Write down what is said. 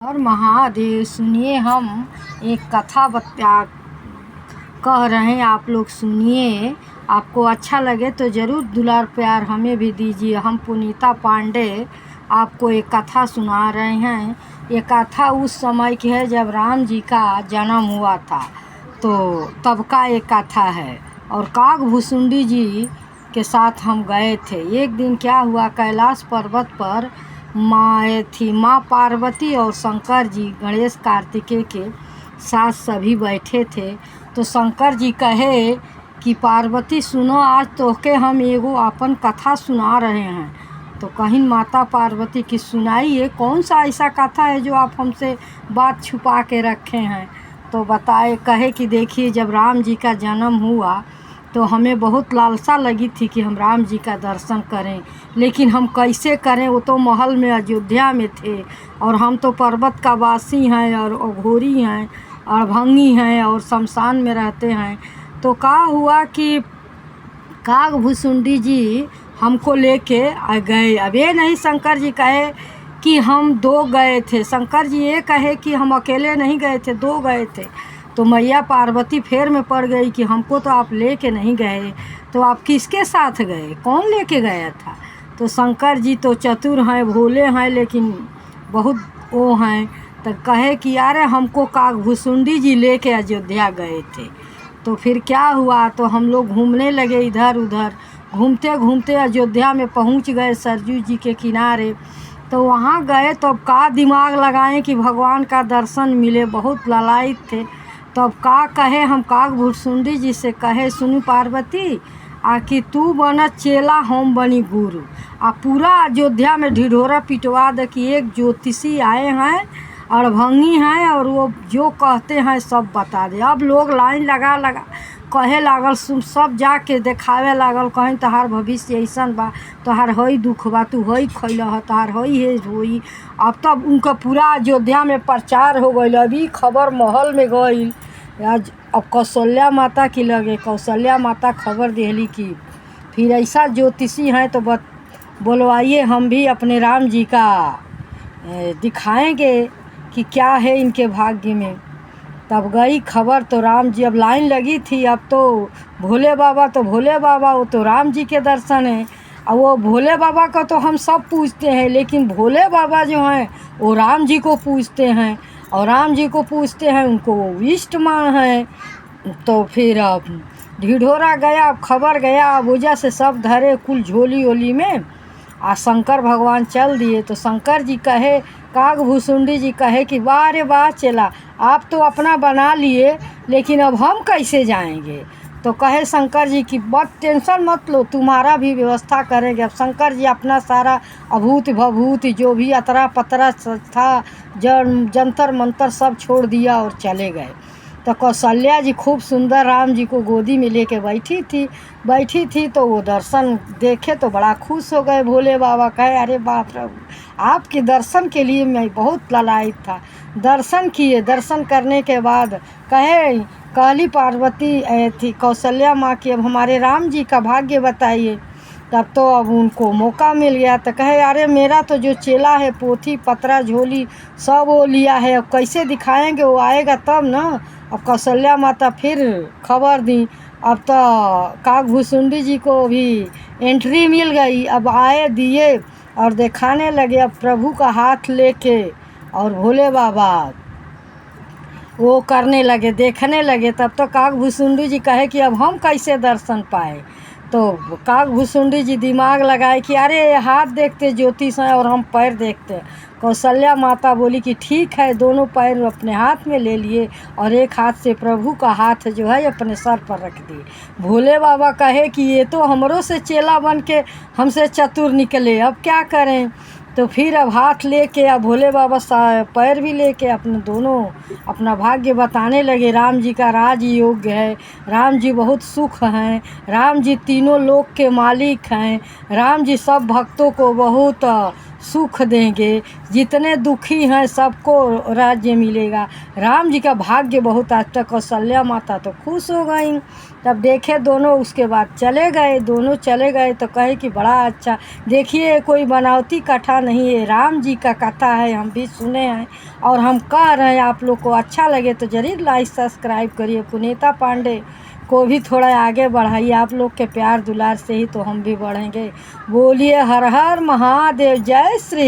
और महादेव सुनिए, हम एक कथा बता कह रहे हैं, आप लोग सुनिए। आपको अच्छा लगे तो ज़रूर दुलार प्यार हमें भी दीजिए। हम पुनीता पांडे आपको एक कथा सुना रहे हैं। ये कथा उस समय की है जब राम जी का जन्म हुआ था, तो तब का एक कथा है। और काकभुसुंडी जी के साथ हम गए थे। एक दिन क्या हुआ, कैलाश पर्वत पर माँ पार्वती और शंकर जी गणेश कार्तिकेय के साथ सभी बैठे थे। तो शंकर जी कहे कि पार्वती सुनो, आज तोहके हम एगो अपन कथा सुना रहे हैं। तो कहीं माता पार्वती की सुनाइए, कौन सा ऐसा कथा है जो आप हमसे बात छुपा के रखे हैं। तो बताए, कहे कि देखिए, जब राम जी का जन्म हुआ तो हमें बहुत लालसा लगी थी कि हम राम जी का दर्शन करें, लेकिन हम कैसे करें। वो तो महल में अयोध्या में थे और हम तो पर्वत का वासी हैं और अघोरी हैं, अड़भंगी हैं और शमशान में रहते हैं। तो क्या हुआ कि काकभुसुंडी जी हमको लेके आ गए। अब ये नहीं शंकर जी कहे कि हम दो गए थे, शंकर जी ये कहे कि हम अकेले नहीं गए थे, दो गए थे। तो मैया पार्वती फेर में पड़ गई कि हमको तो आप लेके नहीं गए, तो आप किसके साथ गए, कौन लेके गया था। तो शंकर जी तो चतुर हैं, भोले हैं, लेकिन बहुत वो हैं। तो कहे कि यार, हमको काकभुसुंडी जी लेके अयोध्या गए थे। तो फिर क्या हुआ, तो हम लोग घूमने लगे इधर उधर। घूमते घूमते अयोध्या में पहुंच गए, सरयू जी के किनारे। तो वहाँ गए तो अब का दिमाग लगाएं कि भगवान का दर्शन मिले, बहुत लालायित थे। तो अब का कहे, हम काकभुसुंडी जी से कहे, सुनी पार्वती, कि तू बना चेला, हम बनी गुरु। पूरा अयोध्या में ढिढोरा पिटवा दे कि एक ज्योतिषी आए हैं, अड़भंगी हैं, और वो जो कहते हैं सब बता दे। अब लोग लाइन लगा लगा कहे लागल, सब जाके देखावे लागल, कहीं तहार भविष्य ऐसन बा, तोहार हई दुख बा, तू हई खैल ह, तहार हई हे होई। अब तब उनका पूरा अयोध्या में प्रचार हो गई। अभी खबर महल में गई। आज अब कौशल्या माता की लगे, कौशल्या माता खबर देली कि फिर ऐसा ज्योतिषी हैं तो बोलवाइए, हम भी अपने राम जी का दिखाएंगे कि क्या है इनके भाग्य में। तब गई खबर, तो राम जी, अब लाइन लगी थी। अब तो भोले बाबा, तो भोले बाबा वो तो राम जी के दर्शन है। और वो भोले बाबा का तो हम सब पूछते हैं, लेकिन भोले बाबा जो हैं वो राम जी को पूछते हैं, और राम जी को पूछते हैं, उनको वो इष्ट मान है। तो फिर अब ढिढोरा गया, अब खबर गया, अब वजह से सब धरे कुल झोली ओली में, शंकर भगवान चल दिए। तो शंकर जी कहे, काकभुसुंडी जी कहे कि वाह रे वाह चला, आप तो अपना बना लिए, लेकिन अब हम कैसे जाएंगे। तो कहे शंकर जी कि बस टेंशन मत लो, तुम्हारा भी व्यवस्था करेंगे। अब शंकर जी अपना सारा अभूत भभूत जो भी अतरा पतरा था, जंतर मंतर सब छोड़ दिया और चले गए। तो कौशल्या जी खूब सुंदर राम जी को गोदी में लेके बैठी थी। तो वो दर्शन देखे तो बड़ा खुश हो गए। भोले बाबा कहे, अरे बाप रे, आपके दर्शन के लिए मैं बहुत लालायित था। दर्शन किए, दर्शन करने के बाद कहली पार्वती थी कौशल्या माँ की, अब हमारे राम जी का भाग्य बताइए। तब तो अब उनको मौका मिल गया। तो कहे, अरे मेरा तो जो चेला है, पोथी पतरा झोली सब वो लिया है, अब कैसे दिखाएंगे, वो आएगा तब ना। अब कौशल्या माता फिर खबर दी। अब तो काकभुसुंडी जी को भी एंट्री मिल गई। अब आए दिए और दिखाने लगे, अब प्रभु का हाथ लेके, और भोले बाबा वो करने लगे, देखने लगे। तब तो काकभुसुंडी जी कहे कि अब हम कैसे दर्शन पाए। तो काकभुसुंडी जी दिमाग लगाए कि अरे हाथ देखते ज्योतिष हैं और हम पैर देखते हैं। कौशल्या माता बोली कि ठीक है, दोनों पैर अपने हाथ में ले लिए और एक हाथ से प्रभु का हाथ जो है अपने सर पर रख दिए। भोले बाबा कहे कि ये तो हमरों से चेला बन के हमसे चतुर निकले, अब क्या करें। तो फिर अब हाथ लेके, अब भोले बाबा पैर भी लेके अपने दोनों अपना भाग्य बताने लगे। राम जी का राज योग्य है, राम जी बहुत सुख हैं, राम जी तीनों लोक के मालिक हैं, राम जी सब भक्तों को बहुत सुख देंगे, जितने दुखी हैं सबको राज्य मिलेगा, राम जी का भाग्य बहुत अच्छा। कौशल्या माता तो खुश हो गई। तब देखे दोनों, उसके बाद चले गए, दोनों चले गए। तो कहे कि बड़ा अच्छा, देखिए कोई बनावटी कथा नहीं है, राम जी का कथा है, हम भी सुने हैं और हम कह रहे हैं आप लोग को अच्छा लगे तो जरूर लाइक सब्सक्राइब करिए। पुनीता पांडे को भी थोड़ा आगे बढ़ाइए। आप लोग के प्यार दुलार से ही तो हम भी बढ़ेंगे। बोलिए हर हर महादेव, जय श्री